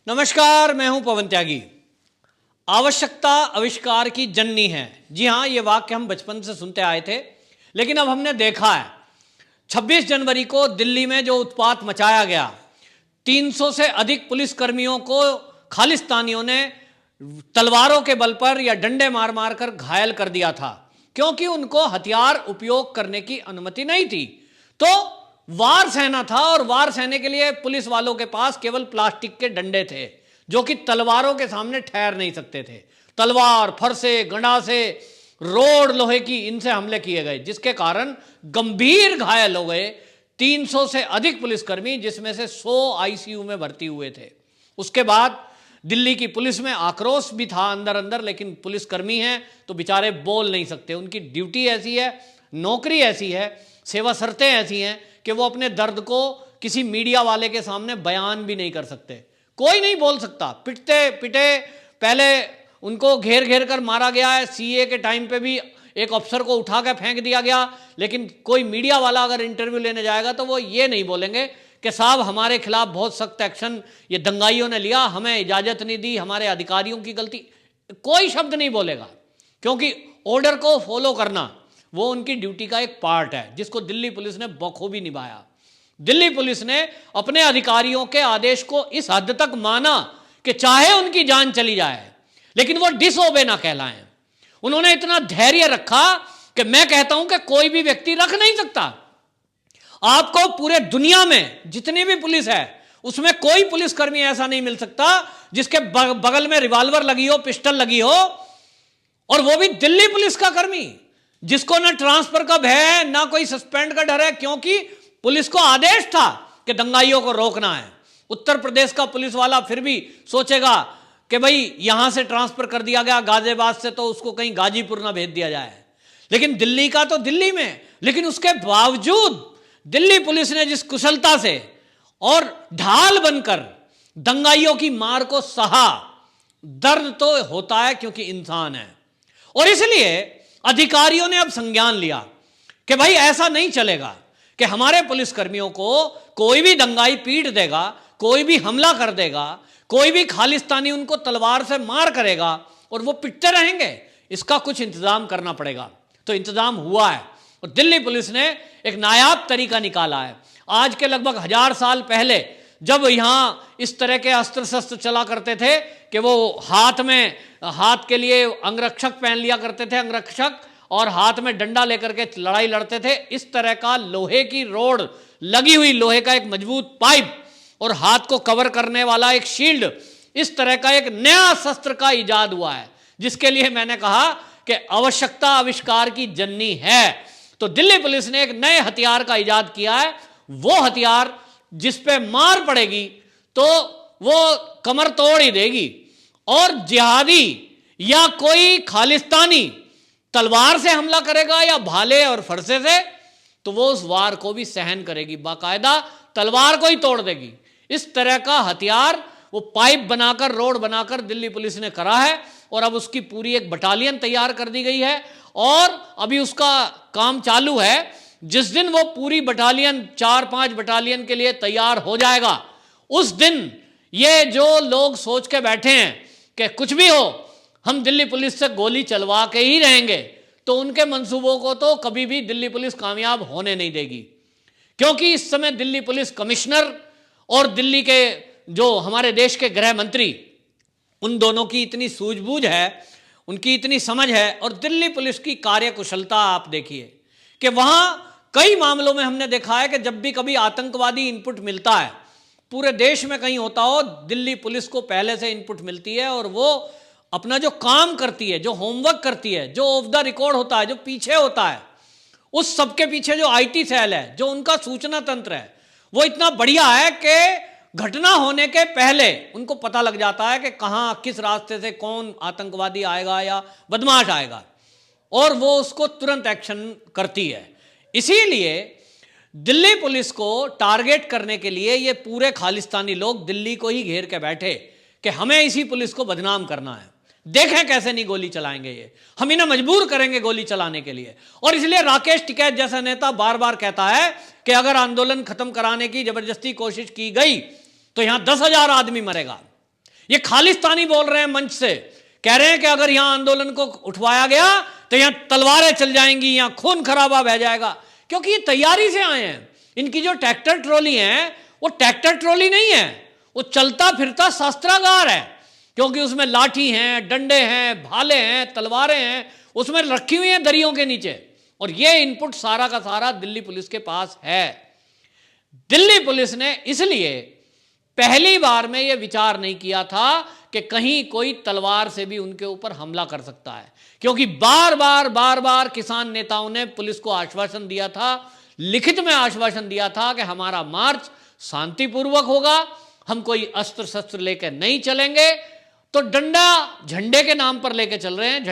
नमस्कार, मैं हूं पवन त्यागी। आवश्यकता आविष्कार की जननी है। जी हां, ये वाक्य हम बचपन से सुनते आए थे, लेकिन अब हमने देखा है 26 जनवरी को दिल्ली में जो उत्पात मचाया गया, 300 से अधिक पुलिसकर्मियों को खालिस्तानियों ने तलवारों के बल पर या डंडे मार मार कर घायल कर दिया था, क्योंकि उनको हथियार उपयोग करने की अनुमति नहीं थी। तो वार सहना था और वार सहने के लिए पुलिस वालों के पास केवल प्लास्टिक के डंडे थे, जो कि तलवारों के सामने ठहर नहीं सकते थे। तलवार, फरसे, गंडासे, रोड लोहे की, इनसे हमले किए गए, जिसके कारण गंभीर घायल हो गए 300 से अधिक पुलिसकर्मी, जिसमें से 100 आईसीयू में भर्ती हुए थे। उसके बाद दिल्ली की पुलिस में आक्रोश भी था अंदर अंदर, लेकिन पुलिसकर्मी हैं तो बेचारे बोल नहीं सकते। उनकी ड्यूटी ऐसी है, नौकरी ऐसी है, सेवा शर्तें ऐसी हैं कि वो अपने दर्द को किसी मीडिया वाले के सामने बयान भी नहीं कर सकते। कोई नहीं बोल सकता। पिटते पिटे, पहले उनको घेर घेर कर मारा गया है। सीए के टाइम पे भी एक अफसर को उठा कर फेंक दिया गया, लेकिन कोई मीडिया वाला अगर इंटरव्यू लेने जाएगा तो वो ये नहीं बोलेंगे कि साहब हमारे खिलाफ बहुत सख्त एक्शन ये दंगाइयों ने लिया, हमें इजाजत नहीं दी, हमारे अधिकारियों की गलती। कोई शब्द नहीं बोलेगा, क्योंकि ऑर्डर को फॉलो करना वो उनकी ड्यूटी का एक पार्ट है, जिसको दिल्ली पुलिस ने बखूबी निभाया। दिल्ली पुलिस ने अपने अधिकारियों के आदेश को इस हद तक माना कि चाहे उनकी जान चली जाए लेकिन वो डिसओबे ना कहलाएं। उन्होंने इतना धैर्य रखा कि मैं कहता हूं कि कोई भी व्यक्ति रख नहीं सकता। आपको पूरे दुनिया में जितनी भी पुलिस है उसमें कोई पुलिसकर्मी ऐसा नहीं मिल सकता जिसके बगल में रिवॉल्वर लगी हो, पिस्टल लगी हो, और वो भी दिल्ली पुलिस का कर्मी, जिसको ना ट्रांसफर का भय है ना कोई सस्पेंड का डर है, क्योंकि पुलिस को आदेश था कि दंगाइयों को रोकना है। उत्तर प्रदेश का पुलिस वाला फिर भी सोचेगा कि भाई यहां से ट्रांसफर कर दिया गया गाजियाबाद से, तो उसको कहीं गाजीपुर ना भेज दिया जाए। लेकिन दिल्ली का तो दिल्ली में। लेकिन उसके बावजूद दिल्ली पुलिस ने जिस कुशलता से और ढाल बनकर दंगाइयों की मार को सहा, दर्द तो होता है क्योंकि इंसान है। और इसलिए अधिकारियों ने अब संज्ञान लिया कि भाई ऐसा नहीं चलेगा कि हमारे पुलिसकर्मियों को कोई भी दंगाई पीट देगा, कोई भी हमला कर देगा, कोई भी खालिस्तानी उनको तलवार से मार करेगा और वो पिटते रहेंगे। इसका कुछ इंतजाम करना पड़ेगा। तो इंतजाम हुआ है और दिल्ली पुलिस ने एक नायाब तरीका निकाला है। आज के लगभग 1000 साल पहले जब यहां इस तरह के अस्त्र शस्त्र चला करते थे कि वो हाथ के लिए अंगरक्षक पहन लिया करते थे, अंगरक्षक, और हाथ में डंडा लेकर के लड़ाई लड़ते थे। इस तरह का लोहे की रोड लगी हुई, लोहे का एक मजबूत पाइप और हाथ को कवर करने वाला एक शील्ड, इस तरह का एक नया शस्त्र का इजाद हुआ है, जिसके लिए मैंने कहा कि आवश्यकता आविष्कार की जननी है। तो दिल्ली पुलिस ने एक नए हथियार का इजाद किया है। वो हथियार जिस पे मार पड़ेगी तो वो कमर तोड़ ही देगी, और जिहादी या कोई खालिस्तानी तलवार से हमला करेगा या भाले और फरसे से, तो वो उस वार को भी सहन करेगी, बाकायदा तलवार को ही तोड़ देगी। इस तरह का हथियार वो पाइप बनाकर, रोड बनाकर दिल्ली पुलिस ने करा है, और अब उसकी पूरी एक बटालियन तैयार कर दी गई है और अभी उसका काम चालू है। जिस दिन वो पूरी बटालियन 4-5 बटालियन के लिए तैयार हो जाएगा, उस दिन ये जो लोग सोच के बैठे हैं कि कुछ भी हो हम दिल्ली पुलिस से गोली चलवा के ही रहेंगे, तो उनके मंसूबों को तो कभी भी दिल्ली पुलिस कामयाब होने नहीं देगी। क्योंकि इस समय दिल्ली पुलिस कमिश्नर और दिल्ली के जो हमारे देश के गृह मंत्री, उन दोनों की इतनी सूझबूझ है, उनकी इतनी समझ है, और दिल्ली पुलिस की कार्यकुशलता आप देखिए कि वहां कई मामलों में हमने देखा है कि जब भी कभी आतंकवादी इनपुट मिलता है, पूरे देश में कहीं होता हो, दिल्ली पुलिस को पहले से इनपुट मिलती है और वो अपना जो काम करती है, जो होमवर्क करती है, जो ऑफ द रिकॉर्ड होता है, जो पीछे होता है, उस सबके पीछे जो आईटी सेल है, जो उनका सूचना तंत्र है, वो इतना बढ़िया है कि घटना होने के पहले उनको पता लग जाता है कि कहां किस रास्ते से कौन आतंकवादी आएगा या बदमाश आएगा, और वो उसको तुरंत एक्शन करती है। इसीलिए दिल्ली पुलिस को टारगेट करने के लिए ये पूरे खालिस्तानी लोग दिल्ली को ही घेर के बैठे कि हमें इसी पुलिस को बदनाम करना है, देखें कैसे नहीं गोली चलाएंगे, ये हम इन्हें मजबूर करेंगे गोली चलाने के लिए। और इसलिए राकेश टिकैत जैसा नेता बार बार कहता है कि अगर आंदोलन खत्म कराने की जबरदस्ती कोशिश की गई तो यहां 10,000 आदमी मरेगा। ये खालिस्तानी बोल रहे हैं मंच से, कह रहे हैं कि अगर यहां आंदोलन को उठवाया गया तो यहां तलवारें चल जाएंगी, यहां खून खराबा बह जाएगा, क्योंकि ये तैयारी से आए हैं। इनकी जो ट्रैक्टर ट्रॉली है वो ट्रैक्टर ट्रॉली नहीं है, वो चलता फिरता शस्त्रागार है, क्योंकि उसमें लाठी हैं, डंडे हैं, भाले हैं, तलवारें हैं, उसमें रखी हुई हैं दरियों के नीचे। और ये इनपुट सारा का सारा दिल्ली पुलिस के पास है। दिल्ली पुलिस ने इसलिए पहली बार में यह विचार नहीं किया था कि कहीं कोई तलवार से भी उनके ऊपर हमला कर सकता है, क्योंकि बार बार किसान नेताओं ने पुलिस को आश्वासन दिया था, लिखित में आश्वासन दिया था कि हमारा मार्च शांतिपूर्वक होगा, हम कोई अस्त्र शस्त्र लेकर नहीं चलेंगे। तो डंडा झंडे के नाम पर लेके चल रहे हैं,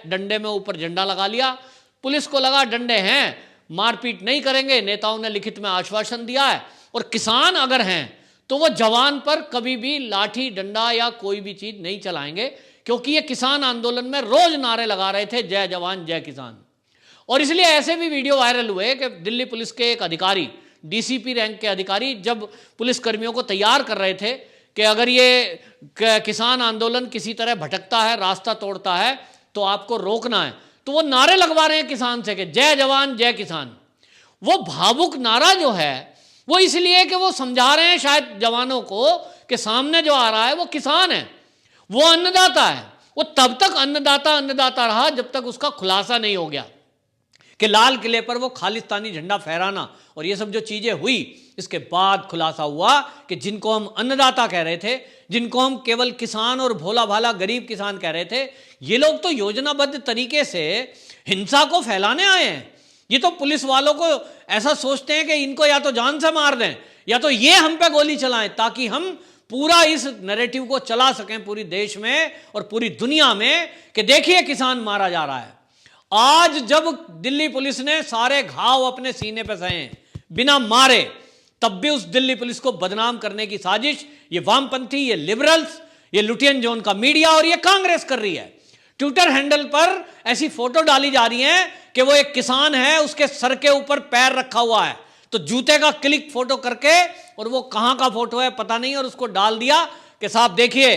डंडे में ऊपर झंडा लगा लिया, पुलिस को लगा डंडे हैं, मारपीट नहीं करेंगे, नेताओं ने लिखित में आश्वासन दिया है। और किसान अगर हैं तो वो जवान पर कभी भी लाठी डंडा या कोई भी चीज नहीं चलाएंगे, क्योंकि ये किसान आंदोलन में रोज नारे लगा रहे थे, जय जवान जय किसान। और इसलिए ऐसे भी वीडियो वायरल हुए कि दिल्ली पुलिस के एक अधिकारी, डीसीपी रैंक के अधिकारी, जब पुलिस कर्मियों को तैयार कर रहे थे कि अगर ये किसान आंदोलन किसी तरह भटकता है, रास्ता तोड़ता है, तो आपको रोकना है, तो वो नारे लगवा रहे हैं किसान से कि जय जवान जय किसान। वो भावुक नारा जो है वो इसलिए कि वो समझा रहे हैं शायद जवानों को कि सामने जो आ रहा है वो किसान है, वो अन्नदाता है, वो तब तक अन्नदाता रहा जब तक उसका खुलासा नहीं हो गया कि लाल किले पर वो खालिस्तानी झंडा फहराना और ये सब जो चीजें हुई, इसके बाद खुलासा हुआ कि जिनको हम अन्नदाता कह रहे थे, जिनको हम केवल किसान और भोला भाला गरीब किसान कह रहे थे, ये लोग तो योजनाबद्ध तरीके से हिंसा को फैलाने आए हैं। ये तो पुलिस वालों को ऐसा सोचते हैं कि इनको या तो जान से मार दें या तो ये हम पे गोली चलाएं, ताकि हम पूरा इस नैरेटिव को चला सकें पूरी देश में और पूरी दुनिया में कि देखिए किसान मारा जा रहा है। आज जब दिल्ली पुलिस ने सारे घाव अपने सीने पे सहे बिना मारे, तब भी उस दिल्ली पुलिस को बदनाम करने की साजिश ये वामपंथी, ये लिबरल्स, ये लुटियन जोन का मीडिया और ये कांग्रेस कर रही है। ट्विटर हैंडल पर ऐसी फोटो डाली जा रही है कि वो एक किसान है, उसके सर के ऊपर पैर रखा हुआ है, तो जूते का क्लिक फोटो करके, और वो कहां का फोटो है पता नहीं, और उसको डाल दिया कि साहब देखिए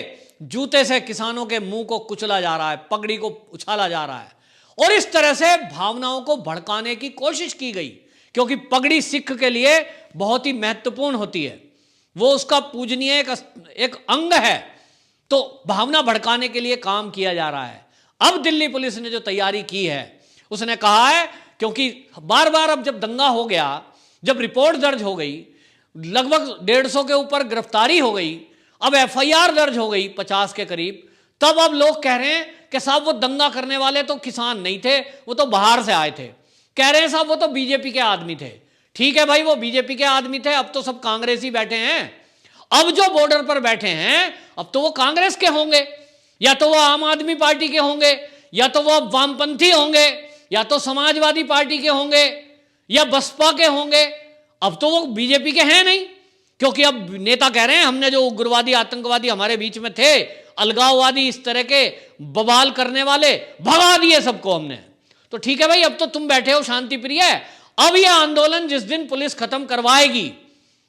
जूते से किसानों के मुंह को कुचला जा रहा है, पगड़ी को उछाला जा रहा है। और इस तरह से भावनाओं को भड़काने की कोशिश की गई, क्योंकि पगड़ी सिख के लिए बहुत ही महत्वपूर्ण होती है, वो उसका पूजनीय एक अंग है, तो भावना भड़काने के लिए काम किया जा रहा है। अब दिल्ली पुलिस ने जो तैयारी की है, उसने कहा है, क्योंकि बार बार अब जब दंगा हो गया, जब रिपोर्ट दर्ज हो गई, लगभग 150 के ऊपर गिरफ्तारी हो गई, अब एफआईआर दर्ज हो गई 50 के करीब, तब अब लोग कह रहे हैं कि साहब वो दंगा करने वाले तो किसान नहीं थे, वो तो बाहर से आए थे। कह रहे हैं साहब वो तो बीजेपी के आदमी थे। ठीक है भाई, वो बीजेपी के आदमी थे, अब तो सब कांग्रेसी बैठे हैं। अब जो बॉर्डर पर बैठे हैं अब तो वो कांग्रेस के होंगे, या तो वो आम आदमी पार्टी के होंगे, या तो वो वामपंथी होंगे, या तो समाजवादी पार्टी के होंगे, या बसपा के होंगे। अब तो वो बीजेपी के हैं नहीं, क्योंकि अब नेता कह रहे हैं हमने जो उग्रवादी आतंकवादी हमारे बीच में थे, अलगाववादी, इस तरह के बवाल करने वाले, भगा दिए सबको हमने। तो ठीक है भाई, अब तो तुम बैठे हो शांति प्रिय। अब यह आंदोलन जिस दिन पुलिस खत्म करवाएगी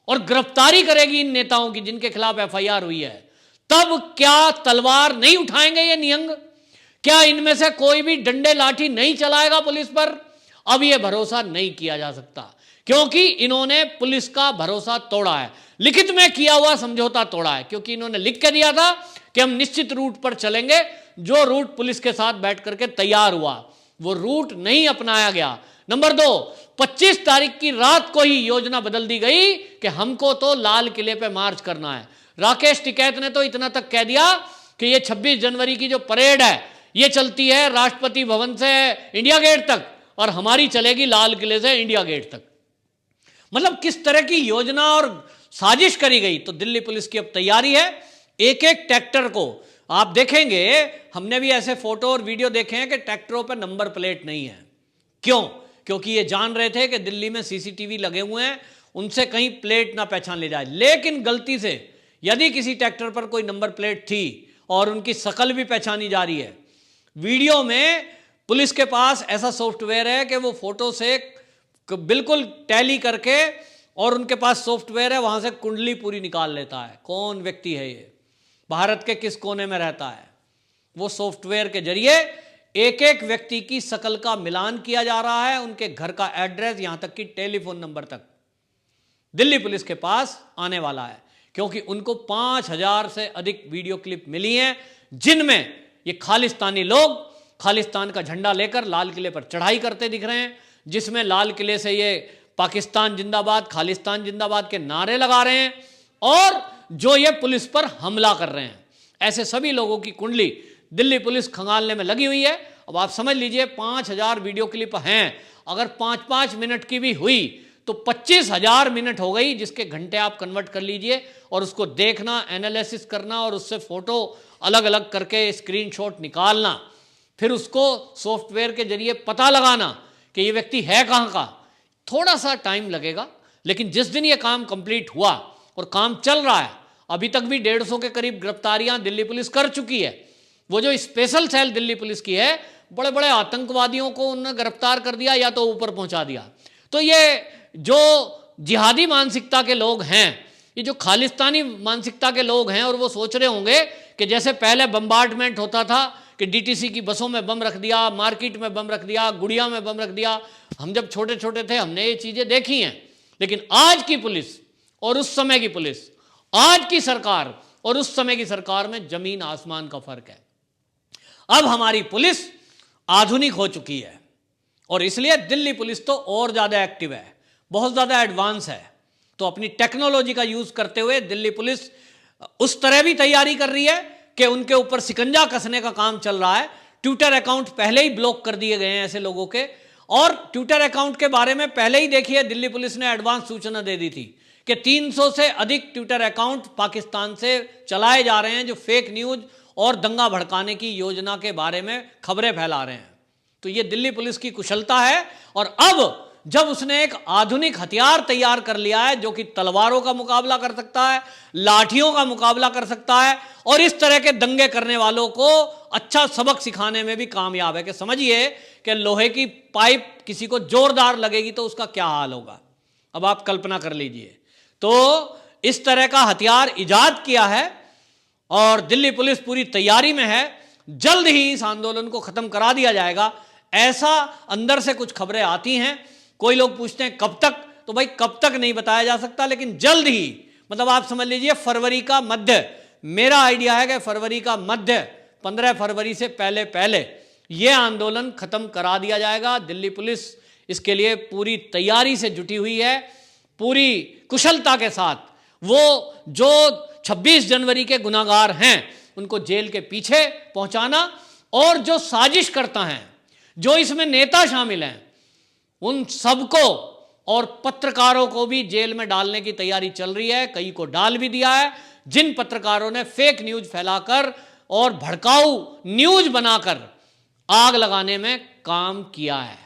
और गिरफ्तारी करेगी इन नेताओं की जिनके खिलाफ एफआईआर हुई है, तब क्या तलवार नहीं उठाएंगे ये निहंग? क्या इनमें से कोई भी डंडे लाठी नहीं चलाएगा पुलिस पर? अब यह भरोसा नहीं किया जा सकता, क्योंकि इन्होंने पुलिस का भरोसा तोड़ा है, लिखित में किया हुआ समझौता तोड़ा है। क्योंकि इन्होंने लिख के दिया था कि हम निश्चित रूट पर चलेंगे, जो रूट पुलिस के साथ बैठ करके तैयार हुआ वो रूट नहीं अपनाया गया। नंबर 2, 25 तारीख की रात को ही योजना बदल दी गई कि हमको तो लाल किले पे मार्च करना है। राकेश टिकैत ने तो इतना तक कह दिया कि ये 26 जनवरी की जो परेड है ये चलती है राष्ट्रपति भवन से इंडिया गेट तक, और हमारी चलेगी लाल किले से इंडिया गेट तक। मतलब किस तरह की योजना और साजिश करी गई। तो दिल्ली पुलिस की अब तैयारी है, एक एक ट्रैक्टर को आप देखेंगे, हमने भी ऐसे फोटो और वीडियो देखे हैं कि ट्रैक्टरों पर नंबर प्लेट नहीं है। क्यों? क्योंकि ये जान रहे थे कि दिल्ली में सीसीटीवी लगे हुए हैं, उनसे कहीं प्लेट ना पहचान ले जाए। लेकिन गलती से यदि किसी ट्रैक्टर पर कोई नंबर प्लेट थी और उनकी शक्ल भी पहचानी जा रही है, वीडियो में पुलिस के पास ऐसा सॉफ्टवेयर है कि वो फोटो से बिल्कुल टैली करके, और उनके पास सॉफ्टवेयर है, वहां से कुंडली पूरी निकाल लेता है कौन व्यक्ति है ये। भारत के किस कोने में रहता है। वो सॉफ्टवेयर के जरिए एक एक व्यक्ति की शकल का मिलान किया जा रहा है, उनके घर का एड्रेस, यहां तक कि टेलीफोन नंबर तक दिल्ली पुलिस के पास आने वाला है, क्योंकि उनको 5,000 से अधिक वीडियो क्लिप मिली हैं जिनमें ये खालिस्तानी लोग खालिस्तान का झंडा लेकर लाल किले पर चढ़ाई करते दिख रहे हैं, जिसमें लाल किले से ये पाकिस्तान जिंदाबाद, खालिस्तान जिंदाबाद के नारे लगा रहे हैं और जो ये पुलिस पर हमला कर रहे हैं। ऐसे सभी लोगों की कुंडली दिल्ली पुलिस खंगालने में लगी हुई है। अब आप समझ लीजिए 5,000 वीडियो क्लिप हैं, अगर 5-5 मिनट की भी हुई तो 25,000 मिनट हो गई, जिसके घंटे आप कन्वर्ट कर लीजिए और उसको देखना, एनालिसिस करना और उससे फोटो अलग अलग करके स्क्रीनशॉट निकालना, फिर उसको सॉफ्टवेयर के जरिए पता लगाना कि ये व्यक्ति है कहाँ का। थोड़ा सा टाइम लगेगा, लेकिन जिस दिन ये काम कंप्लीट हुआ और काम चल रहा है, अभी तक भी 150 के करीब गिरफ्तारियां दिल्ली पुलिस कर चुकी है। वो जो स्पेशल सेल दिल्ली पुलिस की है, बड़े बड़े आतंकवादियों को उन्होंने गिरफ्तार कर दिया या तो ऊपर पहुंचा दिया। तो ये जो जिहादी मानसिकता के लोग हैं, ये जो खालिस्तानी मानसिकता के लोग हैं, और वो सोच रहे होंगे कि जैसे पहले बम्बार्डमेंट होता था कि डीटीसी की बसों में बम रख दिया, मार्केट में बम रख दिया, गुड़िया में बम रख दिया। हम जब छोटे छोटे थे हमने ये चीज़ें देखी हैं, लेकिन आज की पुलिस और उस समय की पुलिस, आज की सरकार और उस समय की सरकार में जमीन आसमान का फर्क है। अब हमारी पुलिस आधुनिक हो चुकी है और इसलिए दिल्ली पुलिस तो और ज़्यादा एक्टिव है, बहुत ज़्यादा एडवांस है। तो अपनी टेक्नोलॉजी का यूज़ करते हुए दिल्ली पुलिस उस तरह भी तैयारी कर रही है कि उनके ऊपर शिकंजा कसने का काम चल रहा है। ट्विटर अकाउंट पहले ही ब्लॉक कर दिए गए हैं ऐसे लोगों के, और ट्विटर अकाउंट के बारे में पहले ही देखिए दिल्ली पुलिस ने एडवांस सूचना दे दी थी कि 300 से अधिक ट्विटर अकाउंट पाकिस्तान से चलाए जा रहे हैं जो फेक न्यूज़ और दंगा भड़काने की योजना के बारे में खबरें फैला रहे हैं। तो ये दिल्ली पुलिस की कुशलता है। और अब जब उसने एक आधुनिक हथियार तैयार कर लिया है जो कि तलवारों का मुकाबला कर सकता है, लाठियों का मुकाबला कर सकता है, और इस तरह के दंगे करने वालों को अच्छा सबक सिखाने में भी कामयाब है। कि समझिए कि लोहे की पाइप किसी को जोरदार लगेगी तो उसका क्या हाल होगा, अब आप कल्पना कर लीजिए। तो इस तरह का हथियार इजाद किया है और दिल्ली पुलिस पूरी तैयारी में है। जल्द ही इस आंदोलन को खत्म करा दिया जाएगा, ऐसा अंदर से कुछ खबरें आती हैं। कोई लोग पूछते हैं कब तक, तो भाई कब तक नहीं बताया जा सकता, लेकिन जल्द ही, मतलब आप समझ लीजिए फरवरी का मध्य, मेरा आइडिया है कि फरवरी का मध्य, 15 फरवरी से पहले पहले यह आंदोलन खत्म करा दिया जाएगा। दिल्ली पुलिस इसके लिए पूरी तैयारी से जुटी हुई है, पूरी कुशलता के साथ। वो जो 26 जनवरी के गुनाहगार हैं उनको जेल के पीछे पहुंचाना, और जो साजिश करता है, जो इसमें नेता शामिल हैं, उन सबको और पत्रकारों को भी जेल में डालने की तैयारी चल रही है। कई को डाल भी दिया है, जिन पत्रकारों ने फेक न्यूज़ फैलाकर और भड़काऊ न्यूज़ बनाकर आग लगाने में काम किया है।